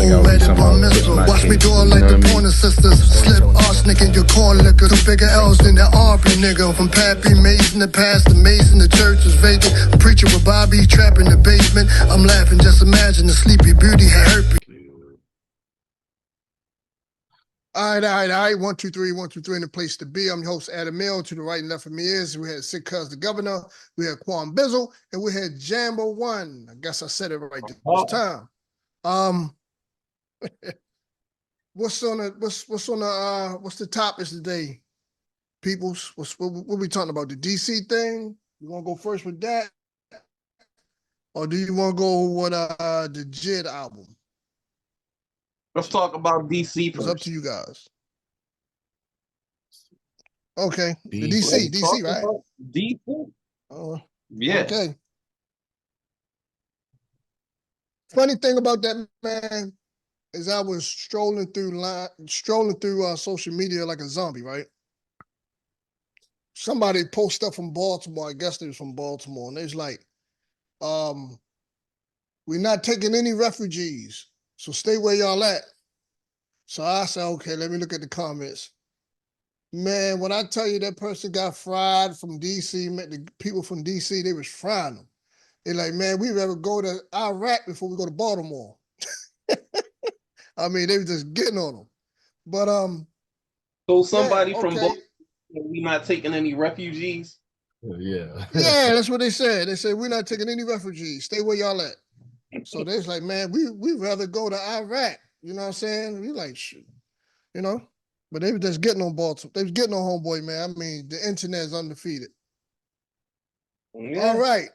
headed by missile. Watch me do it like the Pointer Sisters. Slip arsenic in your corn liquor. Two bigger L's than the Aubrey nigga. From Pappy Mason to Pastor Mason, the church is vacant. Preacher with Bobby trapped in the basement. I'm laughing, just imagine the Sleepy Beauty had herpes. All right. 1, 2, 3, 1, 2, 3 in the place to be. I'm your host, Adam Mill. To the right and left of me is we had Sick Cuz the Governor, we had Quan Bizzle, and we had Jambo One. I guess I said it right this time. What's the topics today, peoples? What we talking about? The DC thing? You want to go first with that, or do you want to go with the JID album? Let's talk about DC first. It's up to you guys. Okay, the DC, right? DC. Yeah. Okay. Funny thing about that, man, is I was strolling through social media like a zombie, right? Somebody post stuff from Baltimore. I guess they was from Baltimore, and they was like, "We're not taking any refugees, so stay where y'all at." So I said, "Okay, let me look at the comments." Man, when I tell you that person got fried from DC, the people from DC, they was frying them. They're like, "Man, we'd rather go to Iraq before we go to Baltimore." I mean, they were just getting on them. But so somebody from Baltimore, we not taking any refugees? Yeah. Yeah, that's what they said. They said, "We're not taking any refugees. Stay where y'all at." So they was like, "Man, we'd rather go to Iraq." You know what I'm saying? We like, shit, you know? But they were just getting on Baltimore. They was getting on homeboy, man. I mean, the internet is undefeated. Yeah. All right.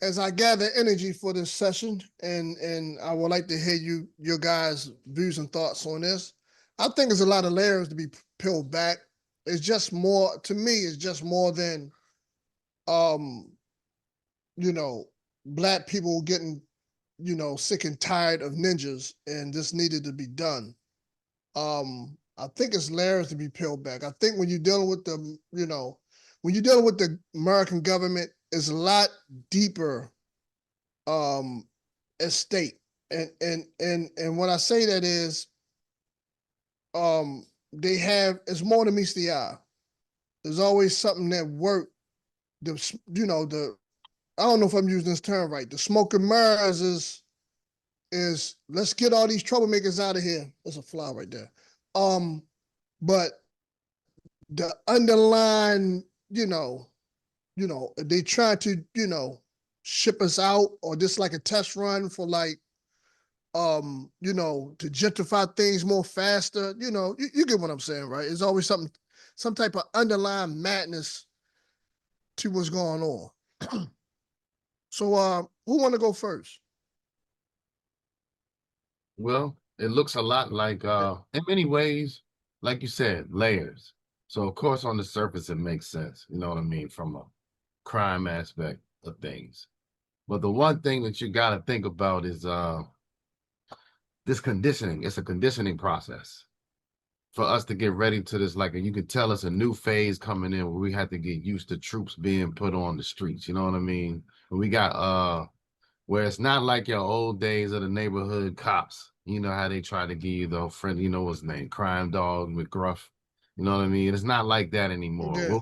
As I gather energy for this session, and I would like to hear your guys' views and thoughts on this. I think there's a lot of layers to be peeled back. It's just more, to me, it's just more than, Black people getting, sick and tired of ninjas, and this needed to be done. I think it's layers to be peeled back. I think when you're dealing with the American government, it's a lot deeper at stake. And when I say that is, it's more than meets the eye. There's always something that work. I don't know if I'm using this term right. The smoke and mirrors is let's get all these troublemakers out of here. There's a fly right there. But the underlying, they try to, ship us out, or just like a test run for like, to gentrify things more faster. You get what I'm saying, right? There's always some type of underlying madness to what's going on. So who want to go first? Well, it looks a lot like, in many ways, like you said, layers. So of course, on the surface, it makes sense. You know what I mean? From a crime aspect of things. But the one thing that you got to think about is this conditioning. It's a conditioning process for us to get ready to this. Like, you could tell us a new phase coming in where we have to get used to troops being put on the streets. You know what I mean? And we got where it's not like your old days of the neighborhood cops. You know how they try to give you the friend, what's his name, Crime Dog, McGruff. You know what I mean? It's not like that anymore. Yeah.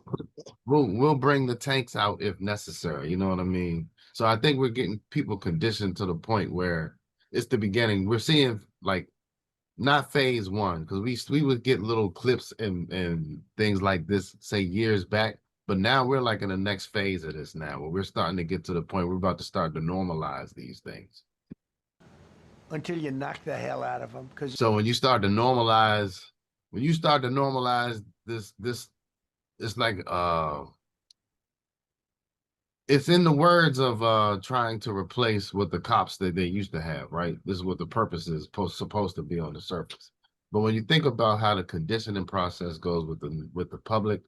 We'll bring the tanks out if necessary. You know what I mean? So I think we're getting people conditioned to the point where it's the beginning. We're seeing like not phase one, because we would get little clips and things like this, say, years back. But now we're like in the next phase of this now, where we're starting to get to the point we're about to start to normalize these things. Until you knock the hell out of them. So when you start to normalize this, it's like, it's in the words of trying to replace what the cops that they used to have, right? This is what the purpose is supposed to be on the surface. But when you think about how the conditioning process goes with the public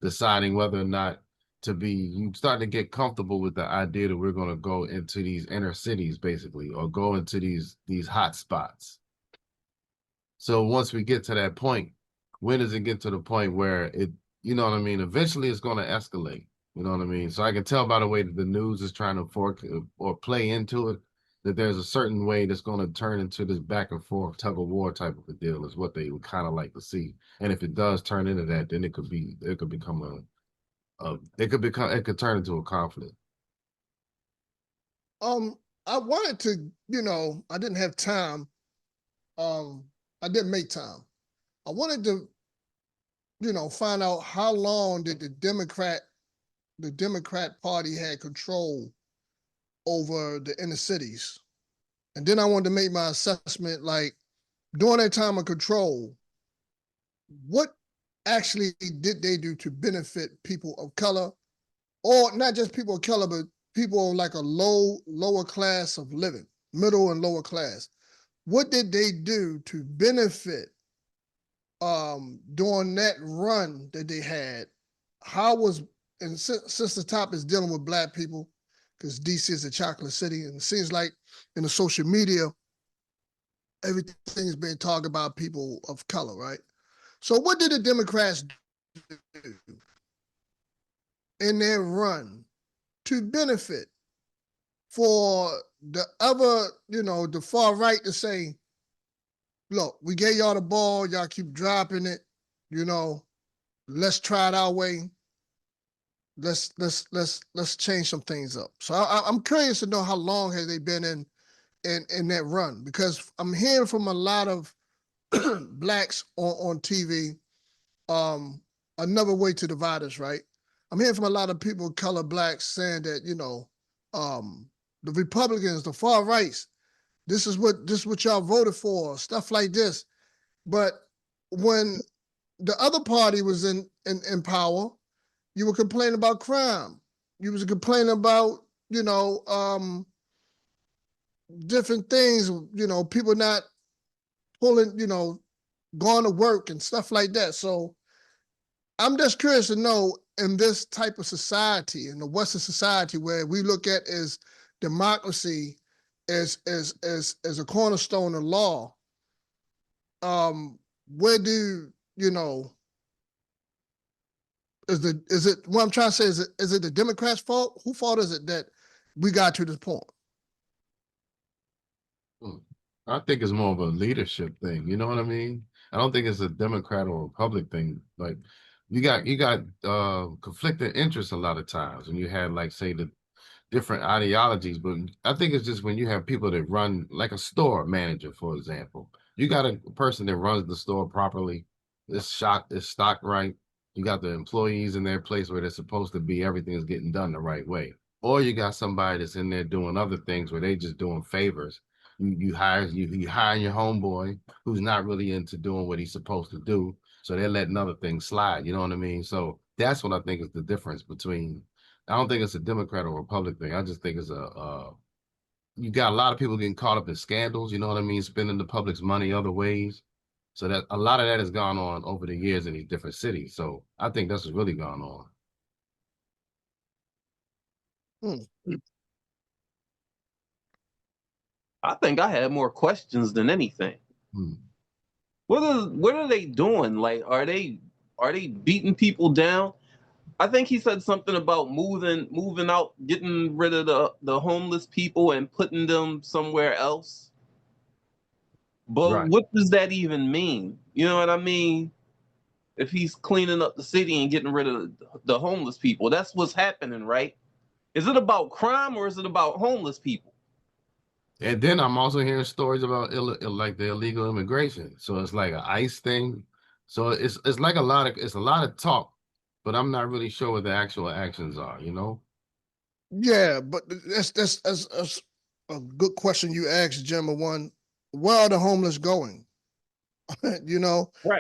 deciding whether or not you start to get comfortable with the idea that we're going to go into these inner cities, basically, or go into these hot spots. So once we get to that point, when does it get to the point where eventually it's going to escalate? You know what I mean? So I can tell by the way that the news is trying to play into it, that there's a certain way that's going to turn into this back and forth tug of war type of a deal is what they would kind of like to see. And if it does turn into that, then it could become it could turn into a conflict. I wanted to, I didn't have time. I didn't make time. I wanted to, find out how long did the Democrat Party had control over the inner cities. And then I wanted to make my assessment, like, during that time of control, what actually did they do to benefit people of color, or not just people of color, but people like a lower class of living, middle and lower class? What did they do to benefit during that run that they had? And since the top is dealing with Black people, because DC is a chocolate city, and it seems like in the social media, everything is being talked about people of color, right? So what did the Democrats do in their run to benefit for the other, the far right to say, look, we gave y'all the ball, y'all keep dropping it, let's try it our way. Let's change some things up. So I'm curious to know how long have they been in that run, because I'm hearing from a lot of Blacks on TV, another way to divide us, right? I'm hearing from a lot of people, color Blacks, saying that, the Republicans, the far rights, this is what y'all voted for, stuff like this. But when the other party was in power, you were complaining about crime. You was complaining about, different things, people not pulling, going to work and stuff like that. So I'm just curious to know, in this type of society, in the Western society, where we look at as democracy as a cornerstone of law, where do, is it what I'm trying to say, is it the Democrats' fault? Whose fault is it that we got to this point? I think it's more of a leadership thing. You know what I mean? I don't think it's a Democrat or Republic thing. Like you got conflicting interests a lot of times, and you had, like, say, the different ideologies. But I think it's just when you have people that run, like a store manager, for example, you got a person that runs the store properly. It's stocked right. You got the employees in their place where they're supposed to be. Everything is getting done the right way. Or you got somebody that's in there doing other things where they just doing favors. You hire your homeboy who's not really into doing what he's supposed to do, so they're letting other things slide. You know what I mean? So that's what I think is the difference between. I don't think it's a Democrat or Republican thing. I just think it's you got a lot of people getting caught up in scandals. You know what I mean? Spending the public's money other ways. So that a lot of that has gone on over the years in these different cities. So I think that's what's really gone on. I think I had more questions than anything. What are they doing? Like, are they beating people down? I think he said something about moving out, getting rid of the homeless people and putting them somewhere else. But Right. what does that even mean? You know what I mean? If he's cleaning up the city and getting rid of the homeless people, that's what's happening, right? Is it about crime or is it about homeless people? And then I'm also hearing stories about like the illegal immigration. So it's like an ICE thing. So it's like a lot of talk, but I'm not really sure what the actual actions are. Yeah, but that's a good question you asked, Gemma. One, where are the homeless going? Right.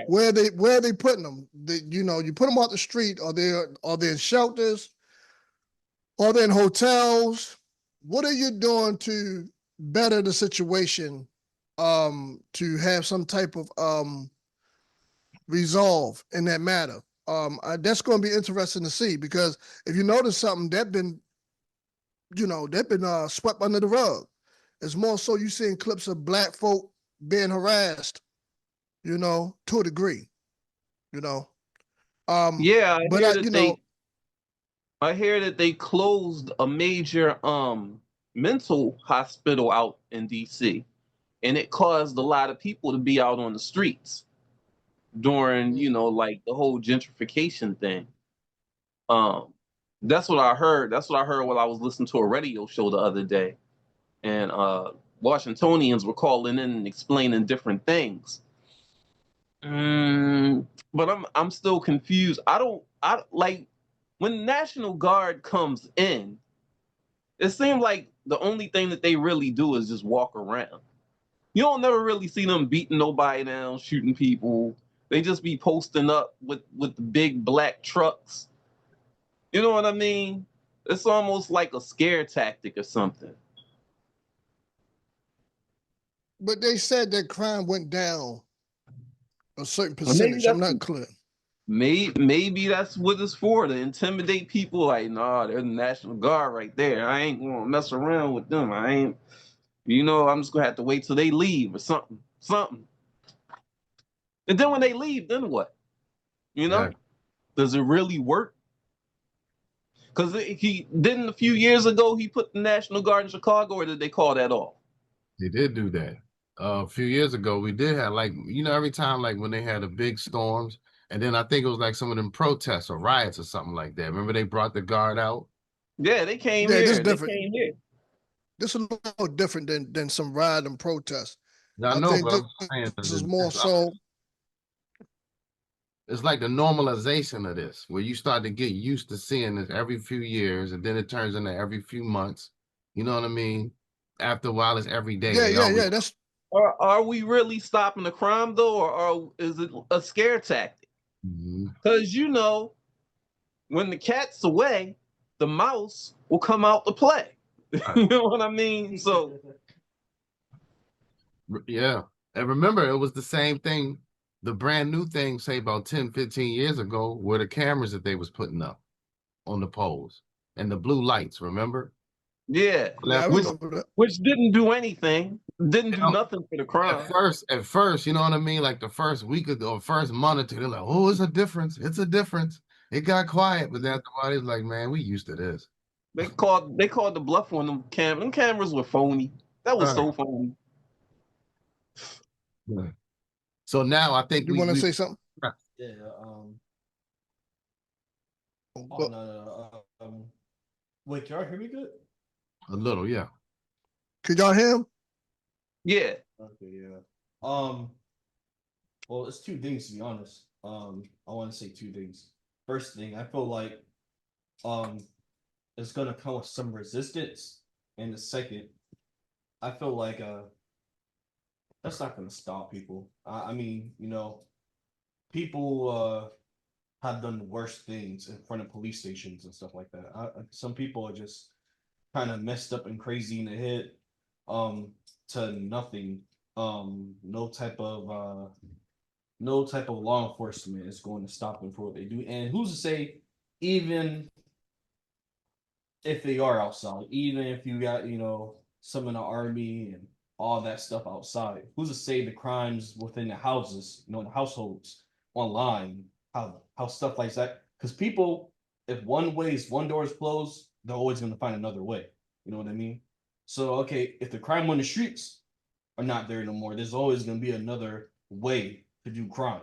Where are they putting them? You put them off the street. Are they in shelters? Are they in hotels? What are you doing to better the situation? To have some type of resolve in that matter. That's going to be interesting to see, because if you notice something, they've been swept under the rug. It's more so you seeing clips of Black folk being harassed, to a degree, Yeah, I I hear that they closed a major mental hospital out in DC, and it caused a lot of people to be out on the streets during, you know, like the whole gentrification thing. That's what I heard. That's what I heard while I was listening to a radio show the other day, and Washingtonians were calling in and explaining different things. But I'm still confused. I like when the National Guard comes in, it seems like the only thing that they really do is just walk around. You don't never really see them beating nobody down, shooting people. They just be posting up with the big black trucks. You know what I mean? It's almost like a scare tactic or something. But they said that crime went down a certain Well, maybe percentage. I'm that's- not clear. Maybe that's what it's for, to intimidate people. Like, nah, they're the National Guard right there. I ain't gonna mess around with them. I ain't, you know, I'm just gonna have to wait till they leave or something. And then when they leave, then what? You know? Yeah. Does it really work? Because he didn't a few years ago, he put the National Guard in Chicago, or did they call that off? They did do that. A few years ago, we did have, like, you know, every time, like when they had the big storms, and then I think it was like some of them protests or riots or something like that. Remember they brought the guard out? Yeah, they came Yeah, here. this They different. came here. This is a little different than some riot and protest. I know, think but I'm saying this is more so. it's like the normalization of this, where you start to get used to seeing this every few years, and then it turns into every few months. You know what I mean? After a while, it's every day. Yeah, They yeah, always- yeah. That's Are we really stopping the crime though, or is it a scare tactic? Mhm. Because you know, when the cat's away, the mouse will come out to play. You know what I mean? So Yeah. And remember, it was the same thing, the brand new thing, say about 10, 15 years ago, were the cameras that they was putting up on the poles and the blue lights, remember? yeah, yeah, I which remember that. which didn't do anything, didn't do You know, nothing for the crime. At first, you know what I mean? Like the first week or first month or two, they're like, oh, it's a difference. It's a difference. It got quiet, but then after a while, it's like, man, we used to this. They called the bluff on them cameras. Them cameras were phony. That was so phony. Yeah. So now I think You want to say something? Yeah. Oh, But- no. Wait, can y'all hear me good? a little, yeah. Could y'all hear him? Yeah. Okay, yeah. Well, it's two things to be honest. I want to say two things. First thing, I feel like it's gonna come with some resistance, and the second, I feel like that's not gonna stop people. I mean, you know, people have done worse things in front of police stations and stuff like that. Some people are just kind of messed up and crazy in the head, to nothing. No type of law enforcement is going to stop them for what they do. And who's to say, even if they are outside, even if you got, you know, some in the army and all that stuff outside, who's to say the crimes within the houses, you know, in the households, online, how stuff like that? Because people, if one door is closed, they're always going to find another way. You know what I mean? So, okay, if the crime on the streets are not there no more, there's always going to be another way to do crime.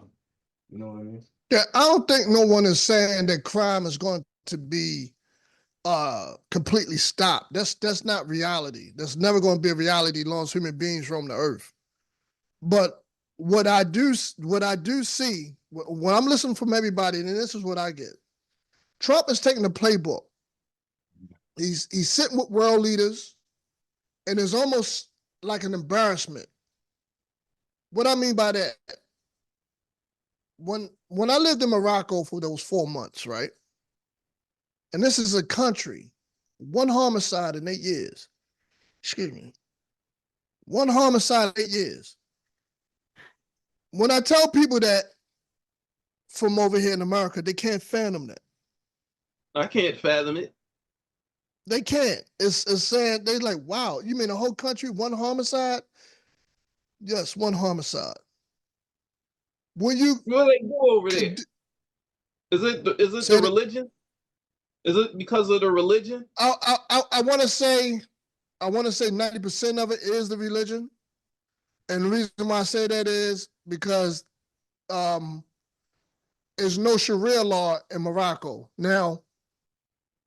You know what I mean? Yeah, I don't think no one is saying that crime is going to be completely stopped. That's not reality. That's never going to be a reality as long as human beings roam the earth. But what I do see when I'm listening from everybody, and this is what I get. Trump is taking the playbook. He's sitting with world leaders, and it's almost like an embarrassment. What I mean by that, when I lived in Morocco for those 4 months, right? And this is a country, one homicide in 8 years. Excuse me. One homicide in 8 years. When I tell people that from over here in America, they can't fathom that. I can't fathom it. They can't. It's saying, they like, wow, you mean the whole country, one homicide? Yes, one homicide. When you What do they do over there? Is it Say the it- religion? Is it because of the religion? I want to say I want to say 90% of it is the religion. And the reason why I say that is because there's no Sharia law in Morocco. Now,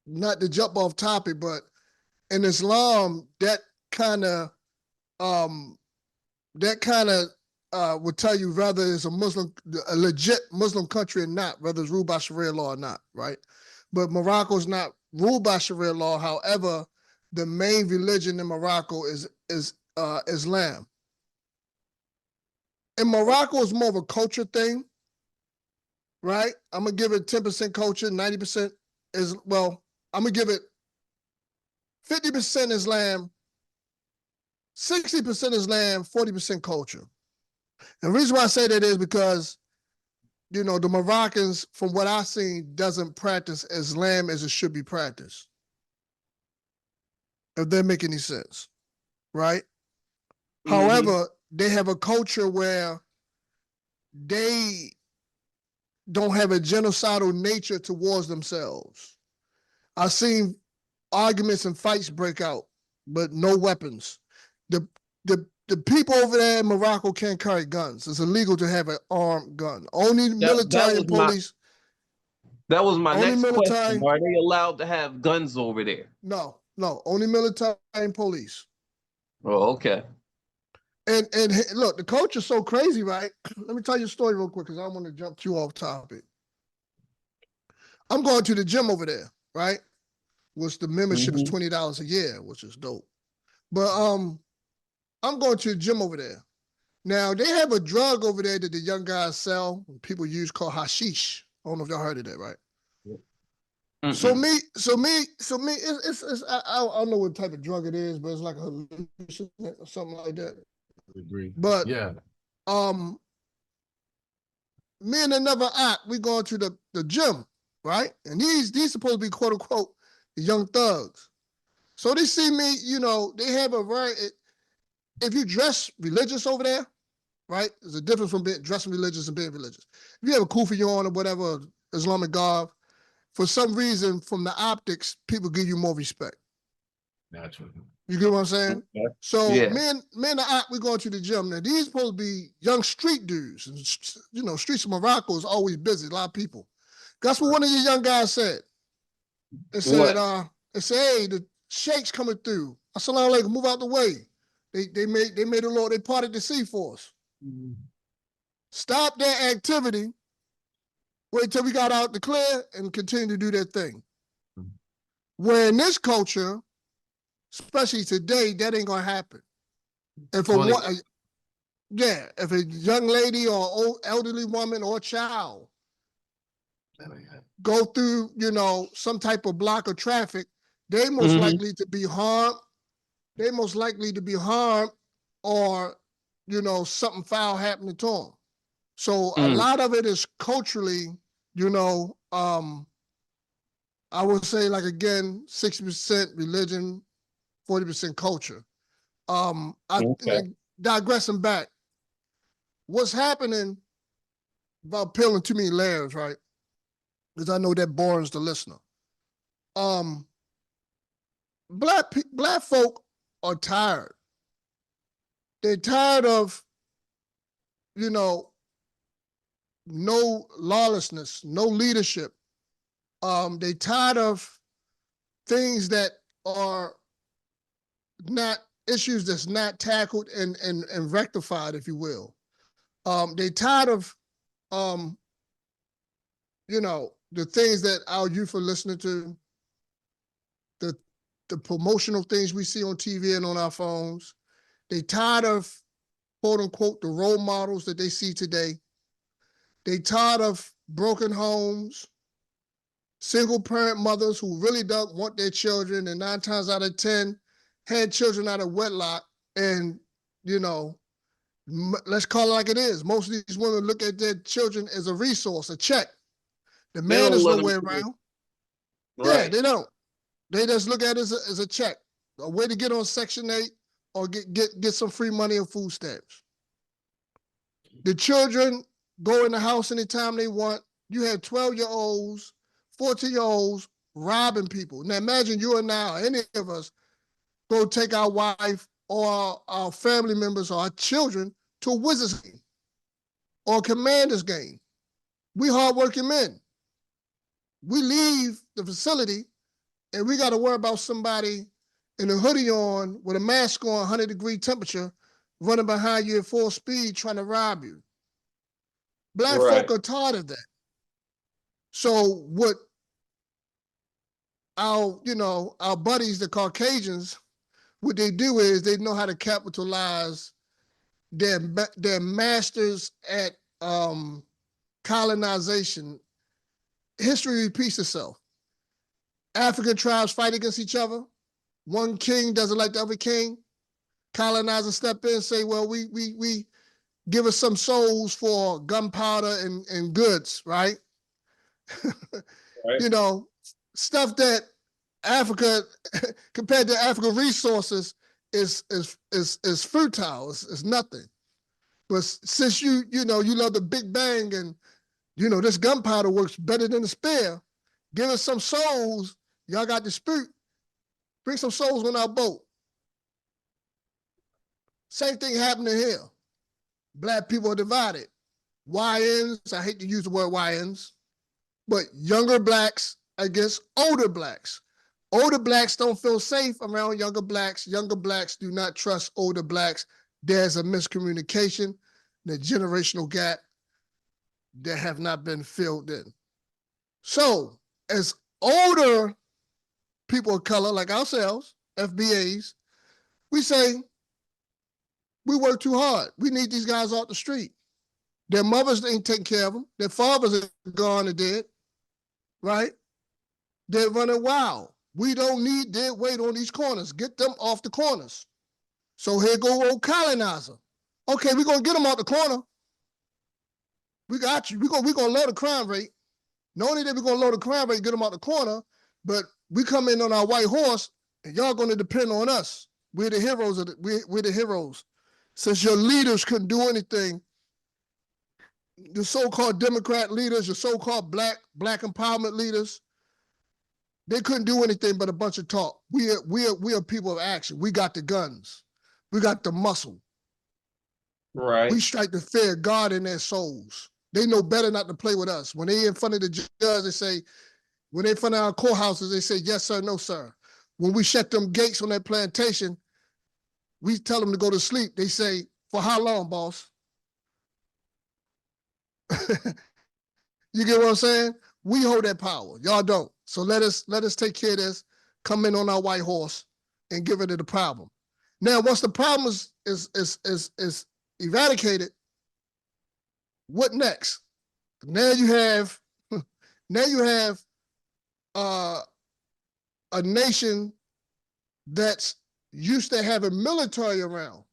not to jump off topic, but in Islam, that kind of would tell you whether it's a legit Muslim country or not, whether it's ruled by Sharia law or not, right? But Morocco's not ruled by Sharia law. However, the main religion in Morocco is Islam. In Morocco, it's more of a culture thing, right? I'm gonna give it 10% culture, 90% is, well, I'm gonna give it 50% Islam, 60% Islam, 40% culture. And the reason why I say that is because, you know, the Moroccans, from what I've seen, doesn't practice Islam as it should be practiced. If that make any sense, right? However, they have a culture where they don't have a genocidal nature towards themselves. I've seen arguments and fights break out, but no weapons. The people over there in Morocco can't carry guns. It's illegal to have an armed gun. Only military and police. That was my Only next military. question. Are they allowed to have guns over there? No, only military and police. Oh, okay. And look, the culture's so crazy, right? Let me tell you a story real quick because I don't want to jump too off topic. I'm going to the gym over there, right? Which the membership is $20 a year, which is dope. But I'm going to the gym over there. Now, they have a drug over there that the young guys sell, people use, called hashish. I don't know if y'all heard of that, right? Mm-hmm. So me, it's I don't know what type of drug it is, but it's like a hallucinant or something like that. I agree. But yeah, me and another aunt, we going to the gym, right? And these supposed to be quote unquote the young thugs. So they see me, you know, they have a very, if you dress religious over there, right? There's a difference from dressing religious and being religious. If you have a kufi on or whatever, Islamic garb, for some reason, from the optics, people give you more respect. naturally. You get what I'm saying? Okay. So Yeah. me and the aunt, we going to the gym. Now, these supposed to be young street dudes. And, you know, streets of Morocco is always busy, a lot of people. Guess what one of your young guys said? It said, hey, the sheikh's coming through. Assalamu alaikum, move out the way. They made a law, they parted the sea for us. Mm-hmm. Stop their activity, wait till we got out the clear and continue to do their thing. Mm-hmm. Where in this culture, especially today, that ain't gonna happen. If a young lady or old elderly woman or child go through, you know, some type of block of traffic, they most likely to be harmed. They most likely to be harmed, or, you know, something foul happening to them. So a lot of it is culturally, you know, I would say, like, again, 60% religion, 40% culture. Digressing back, what's happening, about peeling too many layers, right? Because I know that bores the listener. Black folk are tired. They're tired of, you know, no lawlessness, no leadership. They're tired of things that are not issues that's not tackled and rectified, if you will. They're tired of, you know, the things that our youth are listening to, the promotional things we see on TV and on our phones. They tired of, quote unquote, the role models that they see today. They tired of broken homes, single parent mothers who really don't want their children, and 9 times out of 10 had children out of wedlock. And, you know, let's call it like it is. Most of these women look at their children as a resource, a check. The man is nowhere around. Right. Yeah, they don't. They just look at it as a check, a way to get on Section 8 or get some free money and food stamps. The children go in the house anytime they want. You have 12-year-olds, 14-year-olds robbing people. Now imagine you and I, any of us, go take our wife or our family members or our children to a Wizards game or a Commanders game. We hardworking men. We leave the facility and we got to worry about somebody in a hoodie on with a mask on, 100-degree temperature, running behind you at full speed trying to rob you. Black Right. folk are tired of that. So what our buddies, the Caucasians, what they do is they know how to capitalize their masters at colonization. History repeats itself. African tribes fight against each other. One king doesn't like the other king. Colonizers step in and say, well, we give us some souls for gunpowder and goods, right? Right. You know, stuff that Africa, compared to African resources, is futile. It's nothing. But since you love the Big Bang and this gunpowder works better than the spear, give us some souls. Y'all got the spirit. Bring some souls on our boat. Same thing happening here. Black people are divided. YNs, I hate to use the word YNs, but younger blacks against older blacks. Older blacks don't feel safe around younger blacks. Younger blacks do not trust older blacks. There's a miscommunication, the generational gap that have not been filled in. So as older people of color like ourselves, FBAs, we say, we work too hard. We need these guys off the street. Their mothers ain't taking care of them. Their fathers are gone and dead, right? They're running wild. We don't need dead weight on these corners. Get them off the corners. So here go old colonizer. Okay, we're going to get them off the corner. We got you. We're going to lower the crime rate. Not only that we're going to lower the crime rate, get them out the corner, but we come in on our white horse and y'all going to depend on us. We're the heroes. We're the heroes. Since your leaders couldn't do anything, the so-called Democrat leaders, your so-called black empowerment leaders, they couldn't do anything but a bunch of talk. We are people of action. We got the guns. We got the muscle. Right. We strike the fear of God in their souls. They know better not to play with us. When they in front of the judge, they say, when they in front of our courthouses, they say, yes, sir, no, sir. When we shut them gates on that plantation, we tell them to go to sleep. They say, for how long, boss? You get what I'm saying? We hold that power. Y'all don't. So let us take care of this, come in on our white horse and get rid of the problem. Now, once the problem is eradicated, what next? Now you have a nation that's used to having military around,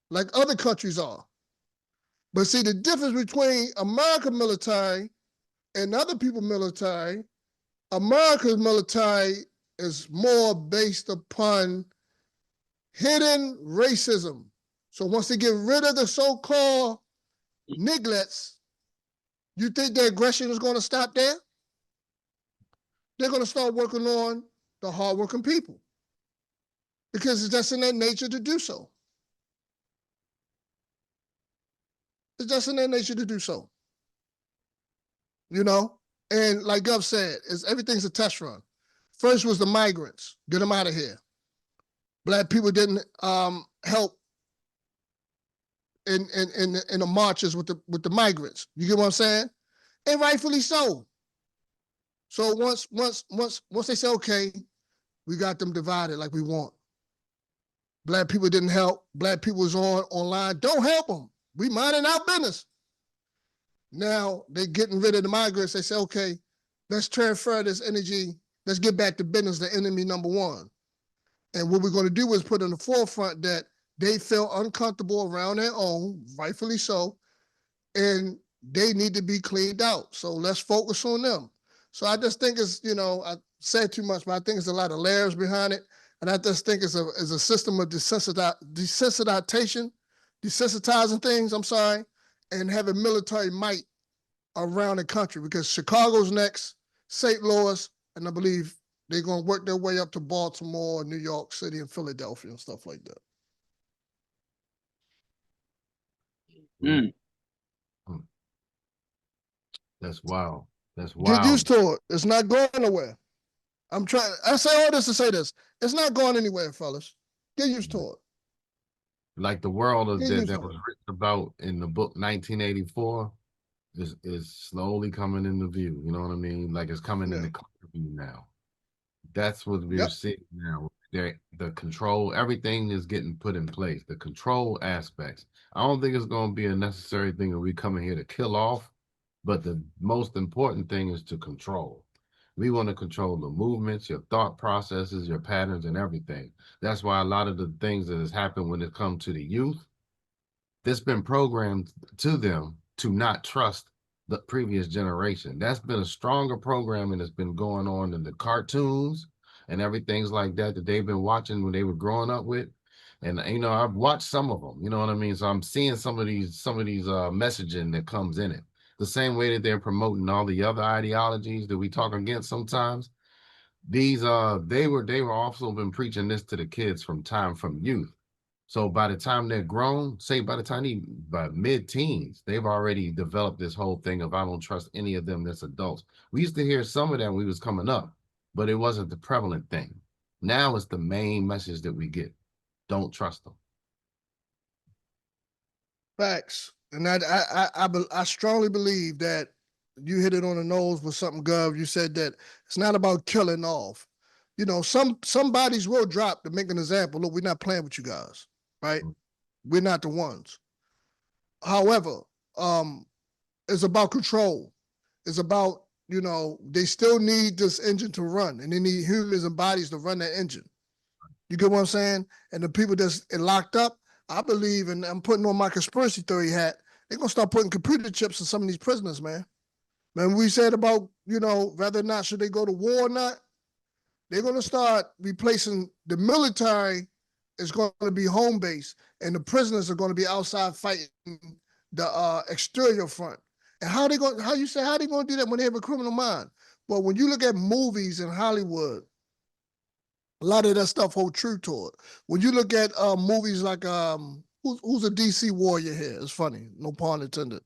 like other countries are. But see, the difference between American military and other people's military, America's military is more based upon hidden racism. So once they get rid of the so-called nigglets, you think the aggression is going to stop there? They're going to start working on the hardworking people because it's just in their nature to do so. It's just in their nature to do so. You know? And like Gov said, everything's a test run. First was the migrants. Get them out of here. Black people didn't help in the marches with the migrants. You get what I'm saying? And rightfully so. So once they say, okay, we got them divided like we want. Black people didn't help. Black people was online. Don't help them. We minding our business. Now they're getting rid of the migrants. They say, okay, let's transfer this energy. Let's get back to business, the enemy number one. And what we're going to do is put in the forefront that they feel uncomfortable around their own, rightfully so, and they need to be cleaned out. So let's focus on them. So I just think it's, I said too much, but I think it's a lot of layers behind it. And I just think it's a system of desensitizing things, and having military might around the country, because Chicago's next, St. Louis, and I believe they're gonna work their way up to Baltimore, New York City, and Philadelphia and stuff like that. Mm. That's wild. That's Get wild. used to it. It's not going nowhere. I say all this to say this. It's not going anywhere, fellas. Get used to it. Like the world of Get that, used that to was it. written about in the book 1984 is slowly coming into view. You know what I mean? Like it's coming Yeah. into view now. That's what we're Yep. seeing now. The control, everything is getting put in place. The control aspects. I don't think it's going to be a necessary thing that we coming here to kill off, but the most important thing is to control. We want to control the movements, your thought processes, your patterns, and everything. That's why a lot of the things that has happened when it comes to the youth, that's been programmed to them to not trust the previous generation. That's been a stronger programming that's been going on in the cartoons and everything's like that that they've been watching when they were growing up with. And I've watched some of them, you know what I mean? So I'm seeing some of these messaging that comes in it. The same way that they're promoting all the other ideologies that we talk against sometimes. These they were also been preaching this to the kids from youth. So by the time they're grown, say by the time by mid-teens, they've already developed this whole thing of I don't trust any of them that's adults. We used to hear some of that when we was coming up, but it wasn't the prevalent thing. Now it's the main message that we get. Don't trust them. Facts. And I strongly believe that you hit it on the nose with something, Gov. You said that it's not about killing off. Some bodies will drop to make an example. Look, we're not playing with you guys, right? We're not the ones. However, it's about control. It's about, they still need this engine to run, and they need humans and bodies to run that engine. You get what I'm saying? And the people that's locked up, I believe, and I'm putting on my conspiracy theory hat, they're going to start putting computer chips in some of these prisoners, man. Man, we said about, whether or not should they go to war or not, they're going to start replacing the military is going to be home base, and the prisoners are going to be outside fighting the exterior front. And how they going to do that when they have a criminal mind? Well, when you look at movies in Hollywood, a lot of that stuff hold true to it. When you look at movies like who's a DC warrior here? It's funny, no pun intended.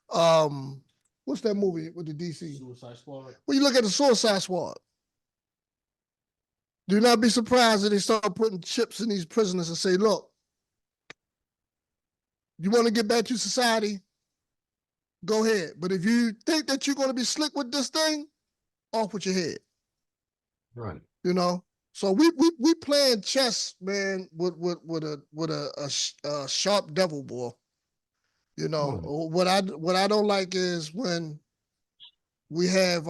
What's that movie with the DC? Suicide Squad. When you look at the Suicide Squad, do not be surprised that they start putting chips in these prisoners and say, look, you want to get back to society? Go ahead. But if you think that you're going to be slick with this thing, off with your head. Right. So we playing chess, man, with a sharp devil, boy. What I don't like is when we have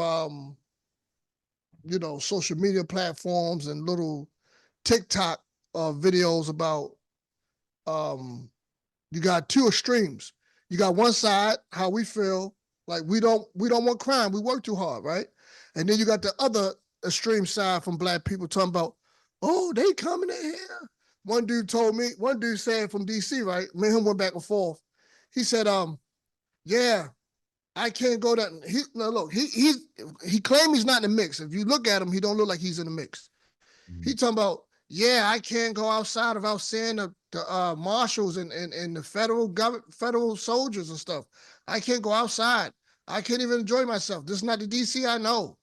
social media platforms and little TikTok videos about you got two extremes. You got one side, how we feel, like we don't want crime, we work too hard, right? And then you got the other extreme side from Black people talking about, oh, they coming in here. One dude said from DC, right? Me and him went back and forth. He said, yeah, I can't go that. He claimed he's not in the mix. If you look at him, he don't look like he's in the mix. He talking about, yeah, I can't go outside without seeing the marshals and the federal soldiers and stuff. I can't go outside. I can't even enjoy myself. This is not the DC I know.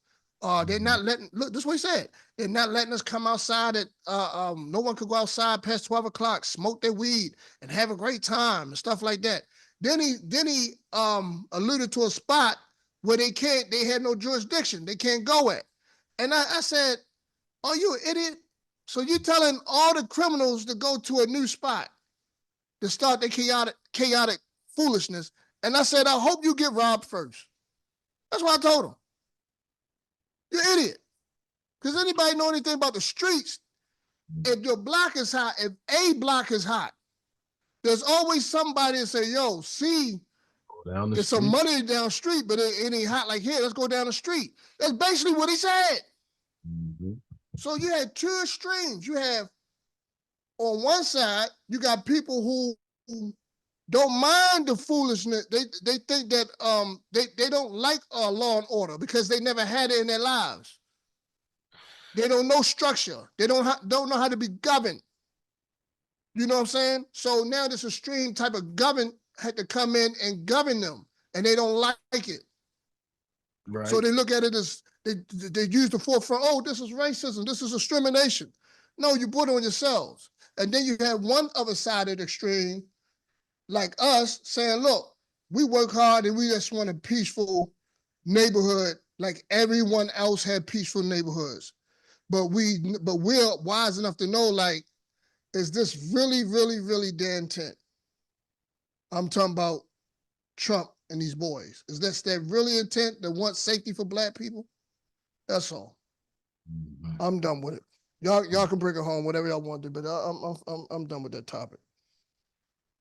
They're not letting, look, this is what he said. They're not letting us come outside at, no one could go outside past 12 o'clock, smoke their weed and have a great time and stuff like that. Then he alluded to a spot where they had no jurisdiction. They can't go at. And I said, are you an idiot? So you're telling all the criminals to go to a new spot to start their chaotic foolishness. And I said, I hope you get robbed first. That's what I told him. You're an idiot. Because anybody know anything about the streets, if your block is hot, if a block is hot, there's always somebody that say, yo, see, there's some money down the street, but it ain't hot like here. Let's go down the street. That's basically what he said. Mm-hmm. So you had two extremes. You have, on one side, you got people who don't mind the foolishness. They think that they don't like law and order because they never had it in their lives. They don't know structure. They don't know how to be governed. You know what I'm saying? So now this extreme type of govern had to come in and govern them, and they don't like it. Right. So they look at it as they use the forefront. Oh, this is racism. This is discrimination. No, you put it on yourselves. And then you have one other side of the extreme, like us, saying, "Look, we work hard and we just want a peaceful neighborhood, like everyone else had peaceful neighborhoods." But we're wise enough to know, like, is this really, really, really their intent? I'm talking about Trump and these boys. Is this their really intent to want safety for Black people? That's all. Mhm. I'm done with it. Y'all can bring it home, whatever y'all want to, but I'm done with that topic.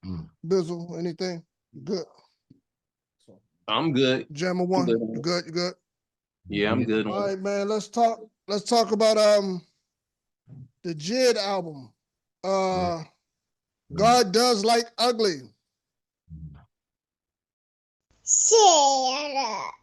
Mm. Bizzle, anything? You good? I'm good. Jammer one, good. you good? You good? Yeah, I'm good. All right, man. Let's talk about the JID album. God Does Like Ugly. Shut up.